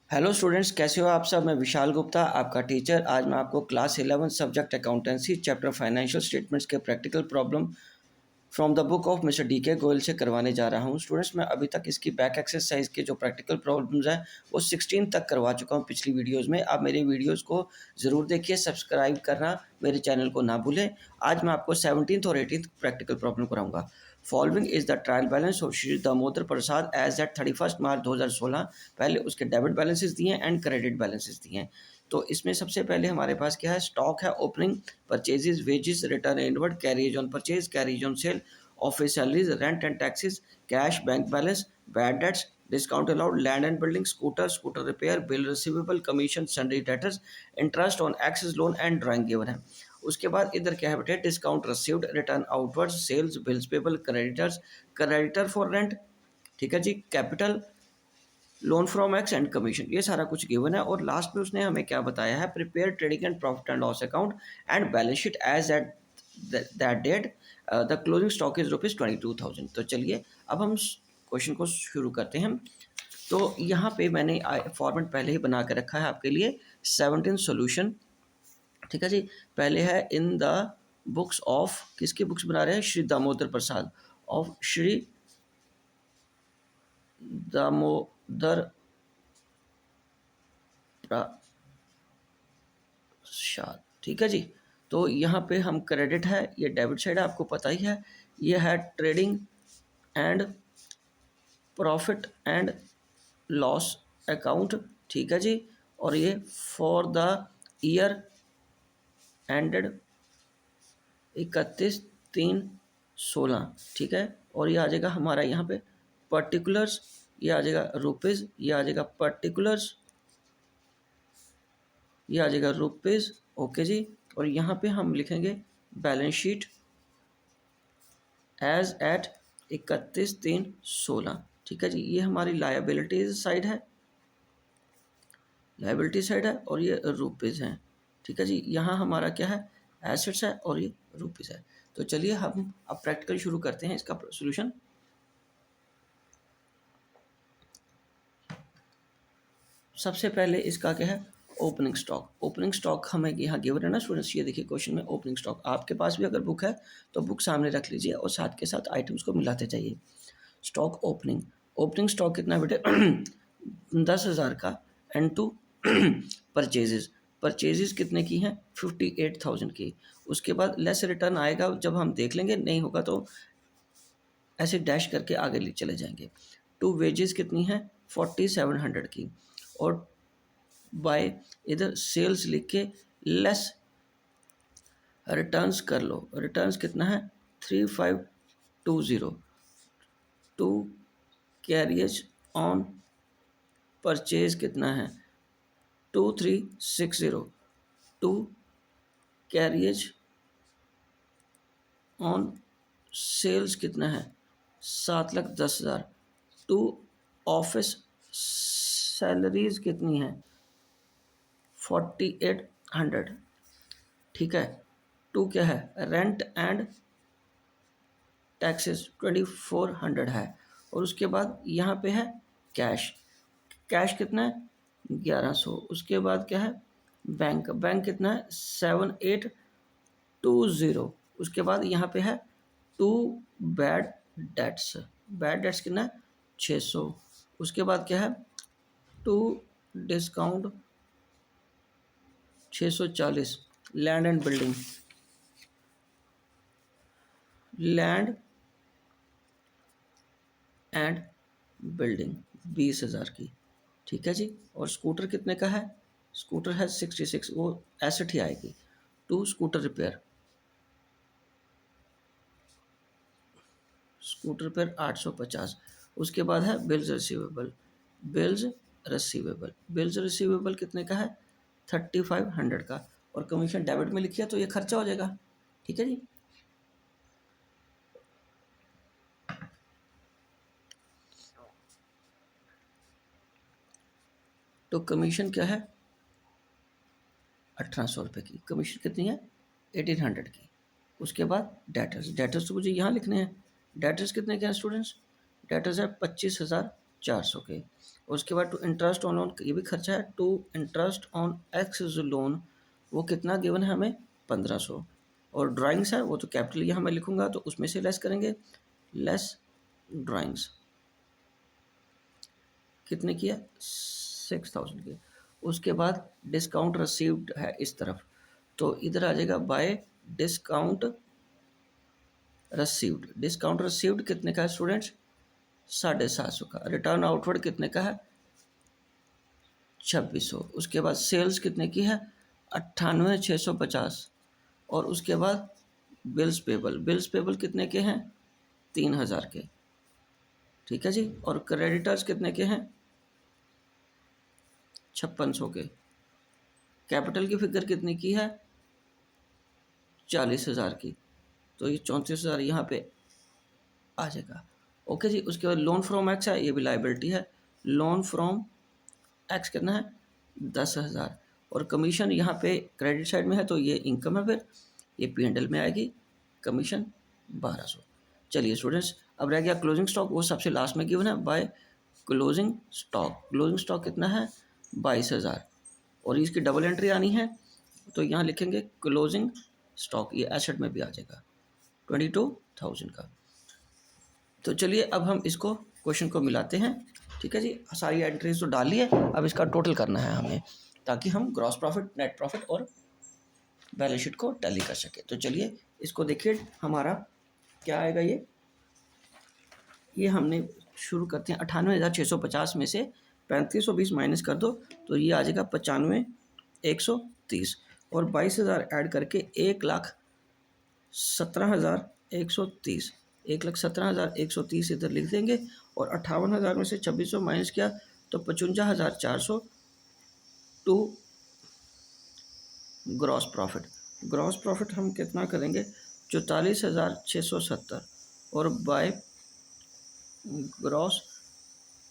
Hello students, कैसे हो आप सब। मैं विशाल गुप्ता, आपका टीचर। आज मैं आपको class 11 subject accountancy chapter financial statements के practical problem from the book of mister D K Goyal से करवाने जा रहा हूं। स्टूडेंट्स, मैं अभी तक इसकी बैक एक्सरसाइज के जो प्रैक्टिकल प्रॉब्लम्स हैं वो 16 तक करवा चुका हूं पिछली वीडियोज़ में। आप मेरी वीडियोज़ को ज़रूर देखिए, सब्सक्राइब करना मेरे चैनल को ना भूलें। आज मैं आपको 17th और 18th प्रैक्टिकल प्रॉब्लम कराऊंगा। Following is the trial balance of Shri Damodar Prasad as at 31 March 2016। पहले उसके डेबिट बैलेंसेस दिए हैं एंड क्रेडिट बैलेंसेस दिए हैं। तो इसमें सबसे पहले हमारे पास क्या है, स्टॉक है, opening, purchases, wages, return inward, carriage on purchase, carriage on sale, office salaries, rent and taxes, cash, bank balance, bad debts, discount allowed, land and building, scooter repair, bill receivable, commission, sundry debtors, interest on excess loan and drawing given है। उसके बाद इधर क्या है बेटे, discount received, return outwards, sales, bills payable, creditors, creditor for rent, ठीक है जी, capital, loan from X and commission, ये सारा कुछ गिवन है। और लास्ट में उसने हमें क्या बताया है, prepare trading and profit and loss account and balance sheet as at that date, the closing stock is ₹22,000। तो चलिए अब हम क्वेश्चन को शुरू करते हैं। तो यहाँ पे मैंने फॉर्मेट पहले ही बना के रखा है आपके लिए, 17 सोल्यूशन, ठीक है जी। पहले है इन द बुक्स ऑफ, किसकी बुक्स बना रहे हैं, श्री दामोदर प्रसाद, ऑफ श्री दामोदर प्रसाद, ठीक है जी। तो यहाँ पे हम क्रेडिट है, ये डेबिट साइड है, आपको पता ही है। ये है trading and profit and loss account, ठीक है जी। और ये फॉर द ईयर एंडेड 31/3/16, ठीक है। और ये आ जाएगा हमारा यहाँ पे पर्टिकुलर्स, ये आ जाएगा रुपीज़, ये आ जाएगा पर्टिकुलर्स, ये आ जाएगा रुपीज़, ओके जी। और यहाँ पे हम लिखेंगे बैलेंस शीट एज एट 31/3/16, ठीक है जी। ये हमारी लायबिलिटीज साइड है, लायबिलिटी साइड है, और ये रुपीज़ हैं, ठीक है जी। यहाँ हमारा क्या है, एसेट्स है, और ये रुपीज़ है। तो चलिए हम अब प्रैक्टिकल शुरू करते हैं इसका सोल्यूशन। सबसे पहले इसका क्या है, ओपनिंग स्टॉक। ओपनिंग स्टॉक हमें यहाँ गिवन है ना स्टूडेंट्स, ये देखिए क्वेश्चन में ओपनिंग स्टॉक। आपके पास भी अगर बुक है तो बुक सामने रख लीजिए और साथ के साथ आइटम्स को मिलाते जाइए। स्टॉक ओपनिंग, ओपनिंग स्टॉक कितना बेटे 10,000 का, एंड टू परचेजेस, परचेजेस कितने की हैं 58,000 की। उसके बाद लेस रिटर्न आएगा जब हम देख लेंगे, नहीं होगा तो ऐसे डैश करके आगे ले चले जाएंगे। टू वेजेस कितनी है 4700 की, और बाय इधर सेल्स लिख के लेस रिटर्न्स कर लो, रिटर्न्स कितना है 3520। टू कैरियज ऑन परचेज कितना है 2360। टू कैरियज ऑन सेल्स कितना है 7,10,000। टू ऑफिस सैलरीज कितनी है 4800, ठीक है। टू क्या है, रेंट एंड टैक्सेस 2400 है। और उसके बाद यहाँ पे है कैश, कैश कितना है 1100। उसके बाद क्या है, बैंक, बैंक कितना है 7820। उसके बाद यहाँ पे है to bad debts, bad debts कितना है 600। उसके बाद क्या है, to discount 640। Land and building, land and building 20,000 की, ठीक है जी। और स्कूटर कितने का है, स्कूटर है 66, वो एसेट ही आएगी। टू स्कूटर रिपेयर, स्कूटर पर 850। उसके बाद है bills receivable, bills receivable, bills receivable कितने का है 3500 का। और कमीशन डेबिट में लिखिए तो ये खर्चा हो जाएगा, ठीक है जी। तो कमीशन क्या है 1800 रुपये की, कमीशन कितनी है 1800 की। उसके बाद डेटर्स, डेटर्स तो मुझे यहाँ लिखने हैं। डेटर्स कितने के हैं स्टूडेंट्स, डेटर्स है 25,000 400 के। उसके बाद टू इंटरेस्ट ऑन लोन, ये भी खर्चा है। To interest on x loan, वो कितना गिवन है हमें, 1500। और ड्राइंग्स है वो तो कैपिटल यहाँ मैं लिखूंगा, तो उसमें से लेस करेंगे, लेस ड्राइंग्स कितने की है, 6000 की। उसके बाद डिस्काउंट रिसीव्ड है इस तरफ, तो इधर आ जाएगा bye discount received. Discount received कितने का है स्टूडेंट्स, 750 का। रिटर्न आउटवर्ड कितने का है, 2600। उसके बाद सेल्स कितने की है, 98,650। और उसके बाद बिल्स पेबल, बिल्स पेबल कितने के हैं, 3000 के, ठीक है जी। और क्रेडिटर्स कितने के हैं, 5600 के। कैपिटल की फिगर कितने की है, 40,000 की, तो ये 34,000 यहाँ पे आ जाएगा। ओके जी। उसके बाद लोन फ्रॉम एक्स है, ये भी लाइबिलिटी है। लोन फ्रॉम एक्स कितना है, 10,000। और कमीशन यहाँ पे क्रेडिट साइड में है, तो ये इनकम है, फिर ये P&L में आएगी, कमीशन 1200। चलिए स्टूडेंट्स, अब रह गया क्लोजिंग स्टॉक, वो सबसे लास्ट में गिवन है by closing stock. Closing stock कितना है, 22,000। और इसकी डबल एंट्री आनी है, तो यहाँ लिखेंगे क्लोजिंग स्टॉक, ये एसेट में भी आ जाएगा 22,000 का। तो चलिए अब हम इसको क्वेश्चन को मिलाते हैं, ठीक है जी। सारी एंट्रीज तो डाल ली है, अब इसका टोटल करना है हमें, ताकि हम ग्रॉस प्रॉफिट, नेट प्रॉफिट और बैलेंस शीट को टैली कर सके। तो चलिए इसको देखिए, हमारा क्या आएगा, ये हमने शुरू करते हैं 98,650 में से 3520 माइनस कर दो, तो ये आ जाएगा 95,130। और 22,000 ऐड करके 1,17,130, 1,17,130 इधर लिख देंगे। और 58,000 में से 2600 माइनस किया तो 55,400 to gross profit. Gross profit हम कितना करेंगे, 44,670। और बाय ग्रॉस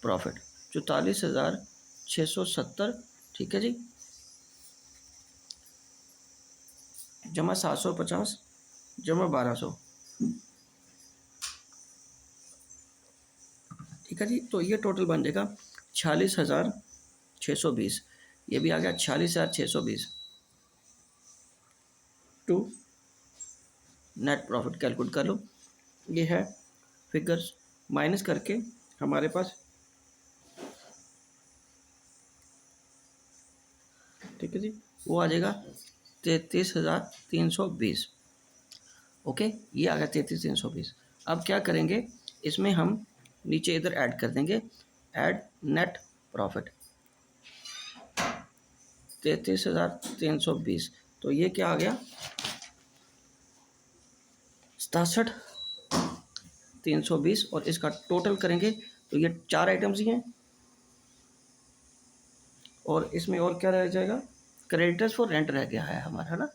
प्रॉफिट 44,670, ठीक है जी, जमा 750 जमा 1200, ठीक है जी। तो ये टोटल बन जाएगा 46,620। ये भी आ गया 46,620 टू नेट प्रॉफिट। कैलकुलेट कर लो, ये है फिगर्स माइनस करके हमारे पास, ठीक है जी, वो आ जाएगा 33,320। ओके, ये आ गया 33,320। अब क्या करेंगे, इसमें हम नीचे इधर ऐड कर देंगे, ऐड नेट प्रॉफिट 33,320। तो ये क्या आ गया, 67,320। और इसका टोटल करेंगे तो ये 4 आइटम्स ही हैं, और इसमें और क्या रह जाएगा, क्रेडिटर्स फॉर रेंट रह गया है हमारा, है ना।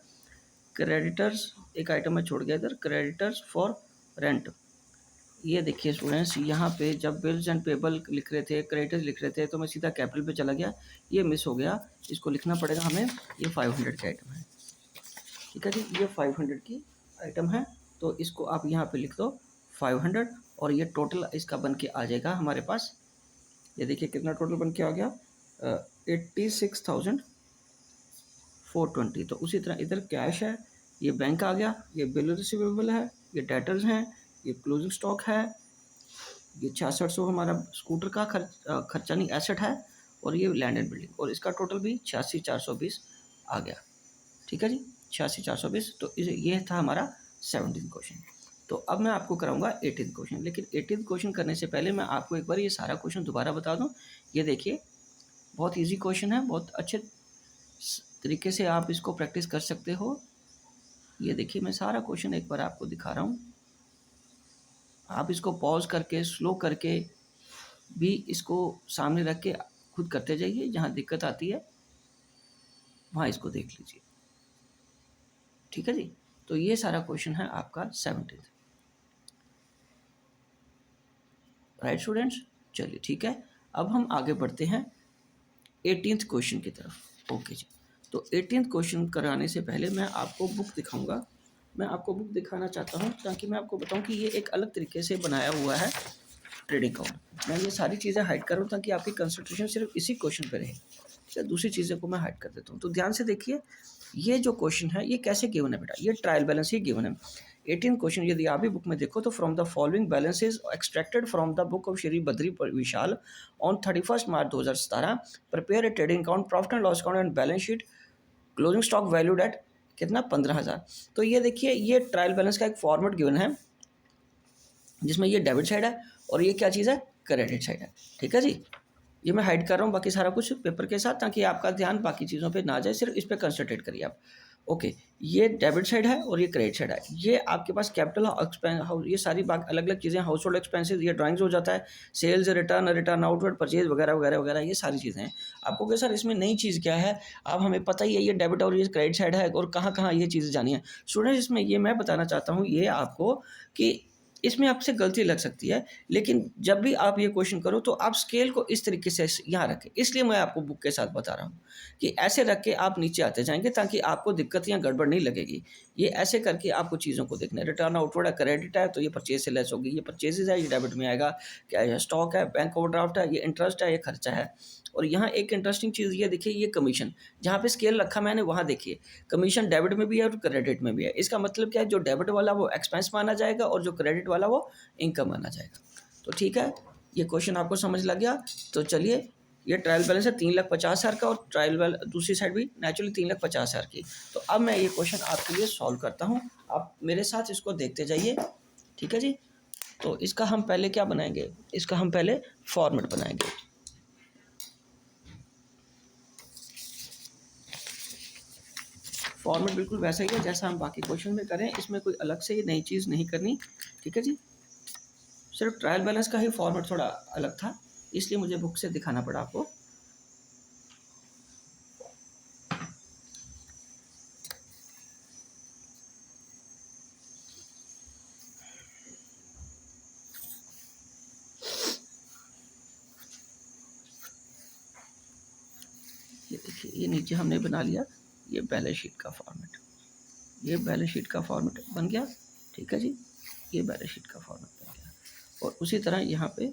क्रेडिटर्स एक आइटम में छोड़ गया इधर, क्रेडिटर्स फॉर रेंट। ये देखिए स्टूडेंट्स, यहाँ पे जब बिल्स एंड पेबल लिख रहे थे, क्रेडिटर्स लिख रहे थे, तो मैं सीधा कैपिटल पे चला गया, ये मिस हो गया, इसको लिखना पड़ेगा हमें। ये 500 की आइटम है, ठीक है जी, ये 500 की आइटम है, तो इसको आप यहाँ पे लिख दो 500। और ये टोटल इसका बन के आ जाएगा हमारे पास, ये देखिए कितना टोटल बन के आ गया, 86,420। तो उसी तरह इधर कैश है, ये बैंक आ गया, ये बिल रिसीवेबल है, ये डेटर्स हैं, ये क्लोजिंग स्टॉक है, ये 6600 हमारा स्कूटर का खर्चा नहीं एसेट है, और ये लैंड एंड बिल्डिंग, और इसका टोटल भी 86,420 आ गया, ठीक है जी, 86,420। तो ये था हमारा 17th क्वेश्चन। तो अब मैं आपको कराऊंगा 18th क्वेश्चन, लेकिन 18th क्वेश्चन करने से पहले मैं आपको एक बार ये सारा क्वेश्चन दोबारा बता दूं। ये देखिए बहुत इजी क्वेश्चन है, बहुत अच्छे तरीके से आप इसको प्रैक्टिस कर सकते हो। ये देखिए मैं सारा क्वेश्चन एक बार आपको दिखा रहा हूँ, आप इसको पॉज करके स्लो करके भी इसको सामने रख के खुद करते जाइए, जहाँ दिक्कत आती है वहाँ इसको देख लीजिए, ठीक है जी। तो ये सारा क्वेश्चन है आपका 17th, राइट स्टूडेंट्स। चलिए ठीक है, अब हम आगे बढ़ते हैं 18th क्वेश्चन की तरफ। ओके जी, तो 18th क्वेश्चन कराने से पहले मैं आपको बुक दिखाऊंगा। मैं आपको बुक दिखाना चाहता हूँ ताकि मैं आपको बताऊँ कि ये एक अलग तरीके से बनाया हुआ है ट्रेडिंग अकाउंट। मैं ये सारी चीज़ें हाइड कर रहा हूँ ताकि आपकी कंसंट्रेशन सिर्फ इसी क्वेश्चन पे रहे। चलिए दूसरी चीज़ों को मैं हाइड कर देता हूँ। तो ध्यान से देखिए, ये जो क्वेश्चन है ये कैसे गिवन है बेटा, ये ट्रायल बैलेंस ही गिवन है। 18 क्वेश्चन यदि आप भी बुक में देखो तो from the following balances extracted from the book of Shri Badri Vishal on 31 March 2017 prepare a trading account, profit and loss account and balance sheet, closing stock valued at कितना 15,000। तो ये देखिए, ये ट्रायल बैलेंस का एक फॉर्मेट गिवन है जिसमें ये डेबिट साइड है और ये क्या चीज़ है, क्रेडिट साइड है। ठीक है जी, ये मैं हाइड कर रहा हूँ बाकी सारा कुछ पेपर के साथ ताकि आपका ध्यान बाकी चीज़ों पे ना जाए, सिर्फ इस पे कंसंट्रेट करिए आप। ओके, ये डेबिट साइड है और ये क्रेडिट साइड है। ये आपके पास कैपिटल एक्सपेंस, ये सारी बात अलग अलग चीज़ें, हाउस होल्ड एक्सपेंसेस, ये ड्राइंग्स हो जाता है, sales, return, return outward, purchase वगैरह वगैरह वगैरह, ये सारी चीज़ें हैं। आपको क्या सर इसमें नई चीज़ क्या है, आप हमें पता ही है ये डेबिट और ये क्रेडिट साइड है और कहाँ कहाँ ये चीज़ें जानी है। स्टूडेंट्स, इसमें ये मैं बताना चाहता हूँ ये आपको कि इसमें आपसे गलती लग सकती है, लेकिन जब भी आप ये क्वेश्चन करो तो आप स्केल को इस तरीके से यहाँ रखें। इसलिए मैं आपको बुक के साथ बता रहा हूँ कि ऐसे रख के आप नीचे आते जाएंगे ताकि आपको दिक्कत या गड़बड़ नहीं लगेगी। ये ऐसे करके आपको चीज़ों को देखना है। रिटर्न आउटवर्ड है, क्रेडिट है तो ये परचेज से लेस होगी, ये परचेजेज है ये डेबिट में आएगा, क्या है स्टॉक है, बैंक ओवरड्राफ्ट है, ये इंटरेस्ट है, ये खर्चा है। और यहाँ एक इंटरेस्टिंग चीज़ ये देखिए, ये कमीशन, जहाँ पे स्केल रखा मैंने वहाँ देखिए कमीशन डेबिट में भी है और क्रेडिट में भी है। इसका मतलब क्या है, जो डेबिट वाला वो एक्सपेंस माना जाएगा और जो क्रेडिट वाला वो इनकम माना जाएगा। तो ठीक है, ये क्वेश्चन आपको समझ लग गया। तो चलिए, ये ट्रायल बैलेंस है 3,50,000 का और ट्रायल बैलेंस दूसरी साइड भी नेचुरली 3,50,000 की। तो अब मैं ये क्वेश्चन आपके लिए सॉल्व करता हूँ, आप मेरे साथ इसको देखते जाइए। ठीक है जी, तो इसका हम पहले क्या बनाएंगे, इसका हम पहले फॉर्मेट बनाएंगे। फॉर्मेट बिल्कुल वैसा ही है जैसा हम बाकी क्वेश्चन में करें, इसमें कोई अलग से ही नई चीज़ नहीं करनी। ठीक है जी, सिर्फ ट्रायल बैलेंस का ही फॉर्मेट थोड़ा अलग था, इसलिए मुझे बुक से दिखाना पड़ा आपको। ये देखिए, ये नीचे हमने बना लिया ये बैलेंस शीट का फॉर्मेट, ये बैलेंस शीट का फॉर्मेट बन गया। ठीक है जी, ये बैलेंस शीट का फॉर्मेट बन गया। और उसी तरह यहाँ पे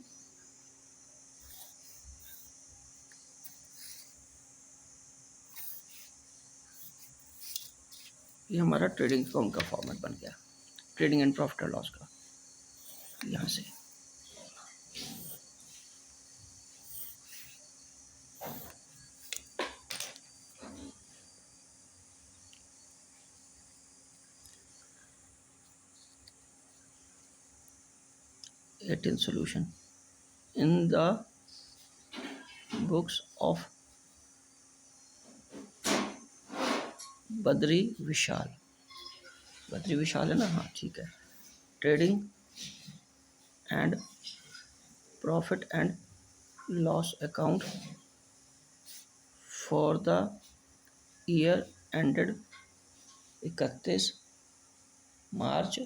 ये हमारा ट्रेडिंग अकाउंट का फॉर्मेट बन गया, trading and profit and loss का। यहाँ से in solution in the books of Badri Vishal, Badri Vishal है ना, हाँ ठीक है, trading and profit and loss account for the year ended 31 मार्च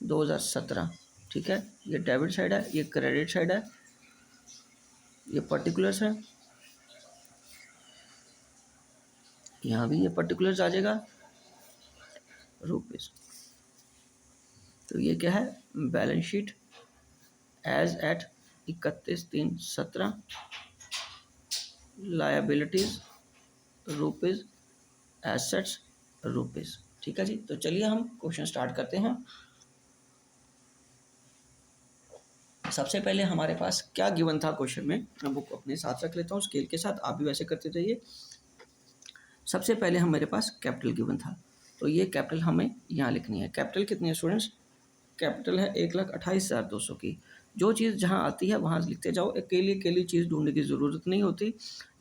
2017। ठीक है, ये डेबिट साइड है, ये क्रेडिट साइड है, ये पर्टिकुलर्स है, यहाँ भी ये पर्टिकुलर्स आ जाएगा रुपीज़। तो ये क्या है, balance sheet as at 31/3/17, liabilities rupees, assets rupees. ठीक है जी, तो चलिए हम क्वेश्चन स्टार्ट करते हैं। सबसे पहले हमारे पास क्या गिवन था क्वेश्चन में, मैं बुक अपने साथ रख लेता हूँ स्केल के साथ, आप भी वैसे करते जाइए। सबसे पहले हम मेरे पास कैपिटल गिवन था, तो ये कैपिटल हमें यहाँ लिखनी है। कैपिटल कितनी है स्टूडेंट्स, कैपिटल है 1,28,200 की। जो चीज़ जहाँ आती है वहाँ लिखते जाओ, अकेली चीज़ ढूंढने की ज़रूरत नहीं होती।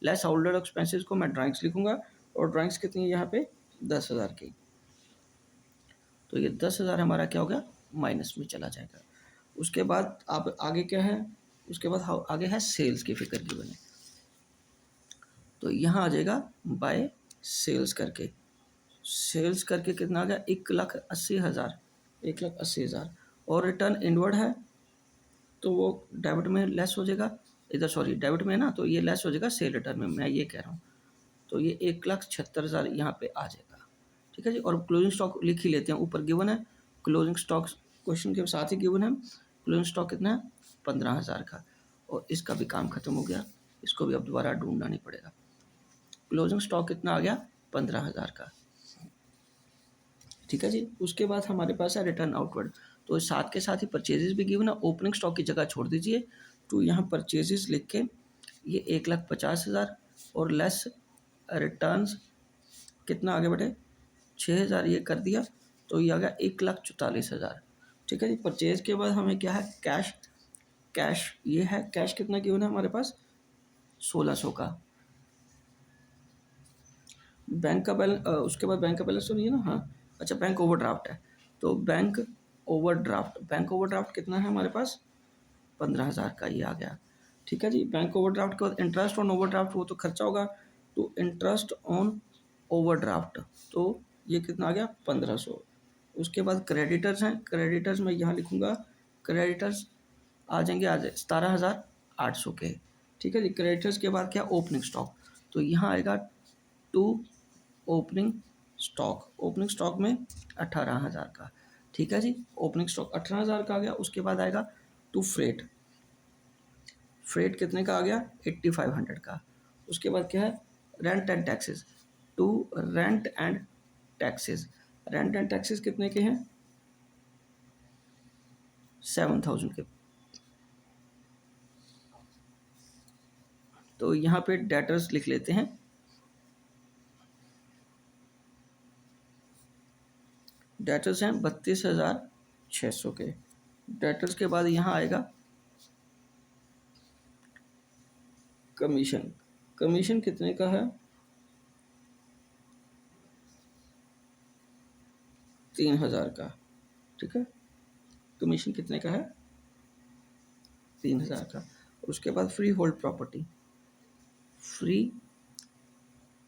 लेस होल्डर एक्सपेंसेस को मैं ड्राइंग्स लिखूंगा, और ड्राइंग्स कितनी है यहाँ पे 10,000 की। तो ये 10,000 हमारा क्या हो गया, माइनस में चला जाएगा। उसके बाद आप आगे क्या है, उसके बाद आगे है सेल्स की फिगर की बने, तो यहाँ आ जाएगा बाय सेल्स करके, सेल्स करके कितना आ गया 1,80,000, 1,80,000। और रिटर्न इनवर्ड है तो वो डेबिट में लेस हो जाएगा, इधर सॉरी डेबिट में ना, तो ये लेस हो जाएगा सेल रिटर्न में, मैं ये कह रहा हूँ। तो ये 1,76,000 यहाँ पे आ जाएगा। ठीक है जी, और क्लोजिंग स्टॉक लिख ही लेते हैं, ऊपर गिवन है क्लोजिंग स्टॉक, क्वेश्चन के साथ ही गिवन है। क्लोजिंग स्टॉक कितना है 15,000 का, और इसका भी काम खत्म हो गया, इसको भी अब दोबारा ढूंढना नहीं पड़ेगा। क्लोजिंग स्टॉक कितना आ गया? 15,000 का। ठीक है जी। उसके बाद हमारे पास है रिटर्न आउटवर्ड, तो साथ के साथ ही परचेजेस भी गिवन है। ओपनिंग स्टॉक की जगह छोड़ दीजिए, तो यहाँ परचेजेस लिख के ये 1,50,000 और लेस रिटर्न्स कितना आगे बढ़े 6,000 ये कर दिया, तो ये आ गया 1,44,000। ठीक है जी। परचेज के बाद हमें क्या है? कैश। कैश ये है, कैश कितना गिवन है हमारे पास? 1,600 का। बैंक का बैलेंस, उसके बाद बैंक का बैलेंस तो नहीं है ना? हाँ, अच्छा, बैंक ओवरड्राफ्ट है, तो बैंक ओवरड्राफ्ट कितना है हमारे पास? 15,000 का, ये आ गया। ठीक है जी। बैंक ओवरड्राफ्ट के बाद इंटरेस्ट ऑन ओवरड्राफ्ट, वो तो खर्चा होगा, तो इंटरेस्ट ऑन ओवरड्राफ्ट, तो ये कितना आ गया? 1,500। उसके बाद क्रेडिटर्स हैं, क्रेडिटर्स मैं यहाँ लिखूँगा, क्रेडिटर्स आ जाएंगे आज 17,800 के। ठीक है जी। क्रेडिटर्स के बाद क्या? ओपनिंग स्टॉक, तो यहाँ आएगा to opening stock. Opening stock में 18,000 का। ठीक है जी। ओपनिंग स्टॉक 18,000 का आ गया। उसके बाद आएगा टू फ्रेट। फ्रेट कितने का आ गया? 8,500 का। उसके बाद क्या है? Rent and taxes. To rent and taxes. Rent and taxes कितने के हैं? 7,000 के। तो यहाँ पे डेटर्स लिख लेते हैं, डेटर्स हैं 32,600 के। डेटर्स के बाद यहाँ आएगा कमीशन। कमीशन कितने का है? 3,000 का। ठीक है। कमीशन कितने का है? 3,000 का। उसके बाद free hold property, free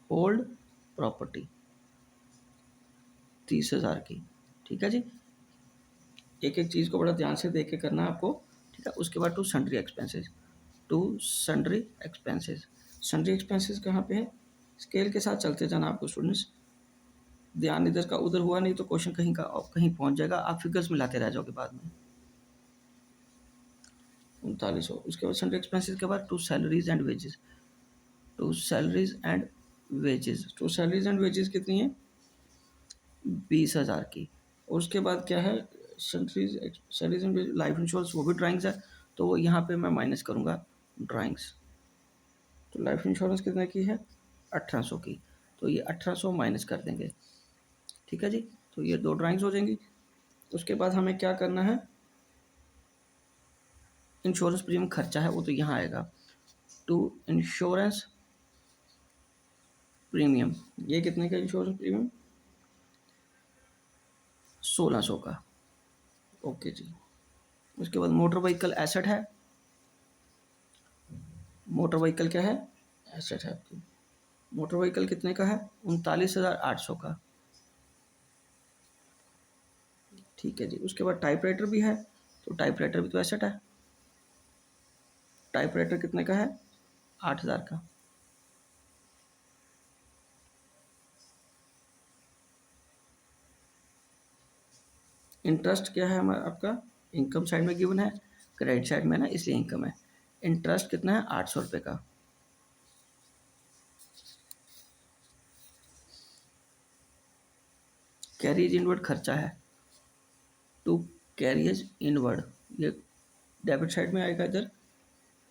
hold property 30,000 की। ठीक है जी। एक एक चीज़ को बड़ा ध्यान से देख के करना है आपको। ठीक है। उसके बाद to sundry expenses, to sundry expenses. Sundry expenses कहाँ पे है? स्केल के साथ चलते जाना आपको स्टूडेंट्स, ध्यान इधर का उधर हुआ नहीं तो क्वेश्चन कहीं का कहीं पहुंच जाएगा, आप फिगर्स मिलाते रह जाओगे बाद में। 3900। उसके बाद सन्ड्री एक्सपेंसेस के बाद to salaries and wages, to salaries and wages. To salaries and wages कितनी है? 20,000 की। और उसके बाद क्या है? सैलरीज एंड लाइफ इंश्योरेंस, वो भी ड्राइंग्स है, तो वो यहाँ पे मैं माइनस करूँगा ड्राइंग्स। तो लाइफ इंश्योरेंस कितने की है? 1,800 की, तो ये 1,800 माइनस कर देंगे। ठीक है जी। तो ये दो ड्राइंग्स हो जाएंगी। उसके बाद हमें क्या करना है? इंश्योरेंस प्रीमियम खर्चा है वो तो यहाँ आएगा, टू इंश्योरेंस प्रीमियम। ये कितने का इंश्योरेंस प्रीमियम? 1,600 का। ओके जी। उसके बाद मोटर व्हीकल एसेट है, मोटर व्हीकल क्या है? एसेट है आपकी। मोटर व्हीकल कितने का है? 39,800 का। ठीक है जी। उसके बाद टाइपराइटर भी है, तो टाइपराइटर भी तो एसेट है। टाइपराइटर कितने का है? 8,000 का। इंटरेस्ट क्या है हमारा आपका? इनकम साइड में गिवन है, क्रेडिट साइड में ना, इसलिए इनकम है। इंटरेस्ट कितना है? 800 रुपये का। कैरिज इनवर्ड खर्चा है, टू कैरियज इनवर्ड, ये डेबिट साइड में आएगा इधर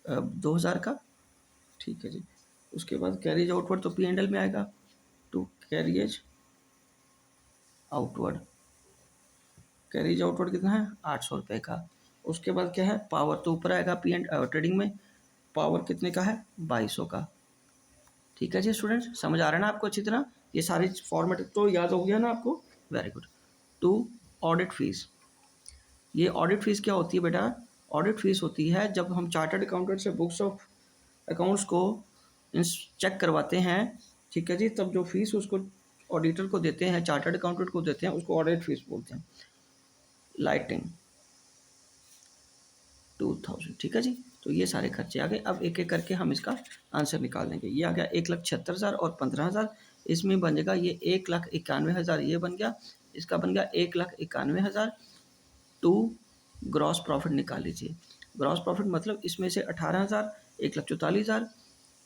2,000 का। ठीक है जी। उसके बाद कैरिज आउटवर्ड तो P&L में आएगा, to carriage outward. Carriage outward कितना है? 800 रुपये का। उसके बाद क्या है? पावर तो ऊपर आएगा ट्रेडिंग में, पावर कितने का है? 2,200 का। ठीक है जी स्टूडेंट्स, समझ आ रहा है ना आपको अच्छी तरह? ये सारी फॉर्मेट तो याद हो गया ना आपको? Very good. To audit fees. ये ऑडिट फीस क्या होती है बेटा? ऑडिट फीस होती है जब हम चार्टर्ड अकाउंटेंट से बुक्स ऑफ अकाउंट्स को चेक करवाते हैं। ठीक है जी। तब जो फीस उसको ऑडिटर को देते हैं, चार्टर्ड अकाउंटेंट को देते हैं, उसको ऑडिट फीस बोलते हैं। लाइटिंग 2,000। ठीक है जी। तो ये सारे खर्चे आ गए। अब एक एक करके हम इसका आंसर निकाल लेंगे। ये आ गया 1,76,000 और 15,000। इसमें बनेगा ये 1,91,000, ये बन गया। इसका बन गया 1,91,000। टू ग्रॉस प्रॉफिट निकाल लीजिए। ग्रॉस प्रॉफिट मतलब इसमें से 18,000, 1,44,000,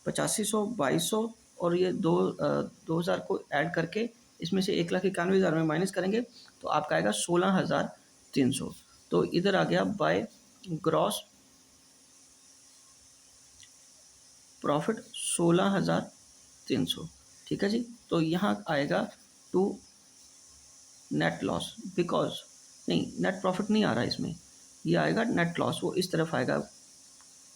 8500, 2200 और ये 2,000 को ऐड करके इसमें से 1,91,000 में माइनस करेंगे तो आपका आएगा 16,300। तो इधर आ गया बाय ग्रॉस प्रॉफिट 16,300। ठीक है जी। तो यहाँ आएगा टू नेट लॉस, बिकॉज नहीं, नेट प्रॉफिट नहीं आ रहा इसमें, ये आएगा नेट लॉस, वो इस तरफ आएगा।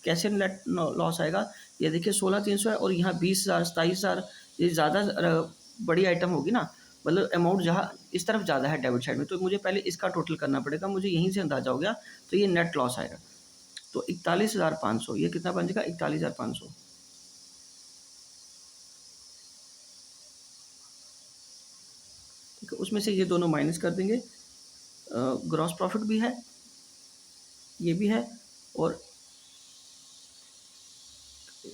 कैसे नेट लॉस आएगा, ये देखिए 16,300 है और यहाँ 20,000, 27,000, ये ज़्यादा बड़ी आइटम होगी ना, मतलब अमाउंट जहाँ इस तरफ ज़्यादा है डेबिट साइड में, तो मुझे पहले इसका टोटल करना पड़ेगा, मुझे यहीं से अंदाजा हो गया, तो ये नेट लॉस आएगा। तो 41,500, ये कितना बन जाएगा 41,500। ठीक है, उसमें से ये दोनों माइनस कर देंगे, ग्रॉस प्रॉफिट भी है, ये भी है, और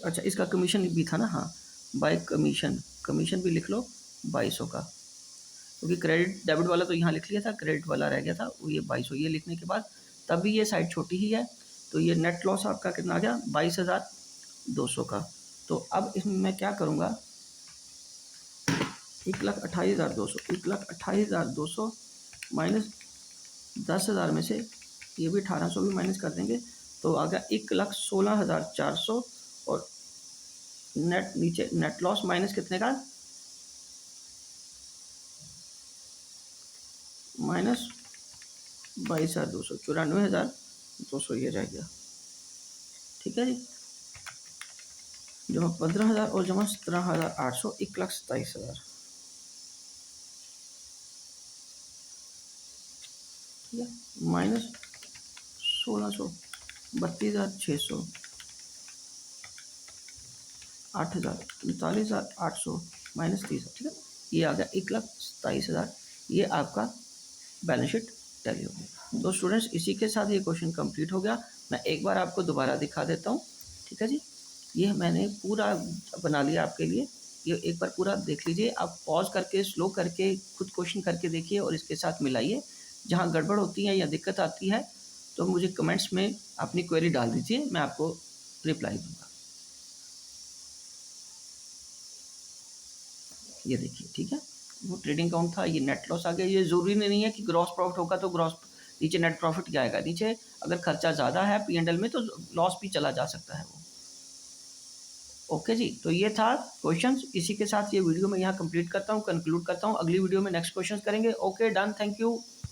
अच्छा इसका कमीशन भी था ना, हाँ, बाय कमीशन, कमीशन भी लिख लो 2200 का, क्योंकि क्रेडिट डेबिट वाला तो यहाँ लिख लिया था, क्रेडिट वाला रह गया था, वो ये 2200, ये लिखने के बाद तब भी ये साइड छोटी ही है, तो ये नेट लॉस आपका कितना आ गया 22,200 का। तो अब इसमें मैं क्या करूँगा, 1,28,200, 1,28,200 माइनस 10,000 में से ये भी 1,800 भी माइनस कर देंगे, तो आ गया 1,16,400 और नेट नीचे नेट लॉस माइनस कितने का, माइनस 22,200, 94,200 ये रह गया। ठीक है जी, जमा 15,000 और जमा 17,800, 1,27,000। ठीक है, माइनस 1,600, 32,600, 8,000, 39,800 माइनस 30,000। ठीक है, ये आ गया 1,27,000। ये आपका बैलेंस शीट टैली हो गया। तो स्टूडेंट्स इसी के साथ ये क्वेश्चन कंप्लीट हो गया। मैं एक बार आपको दोबारा दिखा देता हूँ। ठीक है जी, ये मैंने पूरा बना लिया आपके लिए, ये एक बार पूरा देख लीजिए। आप पॉज करके स्लो करके खुद क्वेश्चन करके देखिए और इसके साथ मिलाइए। जहाँ गड़बड़ होती है या दिक्कत आती है तो मुझे कमेंट्स में अपनी क्वेरी डाल दीजिए, मैं आपको रिप्लाई दूंगा। ये देखिए, ठीक है, वो ट्रेडिंग अकाउंट था, ये नेट लॉस आ गया। ये ज़रूरी नहीं है कि ग्रॉस प्रॉफिट होगा तो ग्रॉस नीचे नेट प्रॉफिट क्या आएगा, नीचे अगर खर्चा ज़्यादा है P&L में तो लॉस भी चला जा सकता है वो। ओके जी, तो ये था क्वेश्चंस। इसी के साथ ये वीडियो मैं यहाँ कंप्लीट करता हूँ, कंक्लूड करता हूँ। अगली वीडियो में नेक्स्ट क्वेश्चंस करेंगे। Okay done, thank you.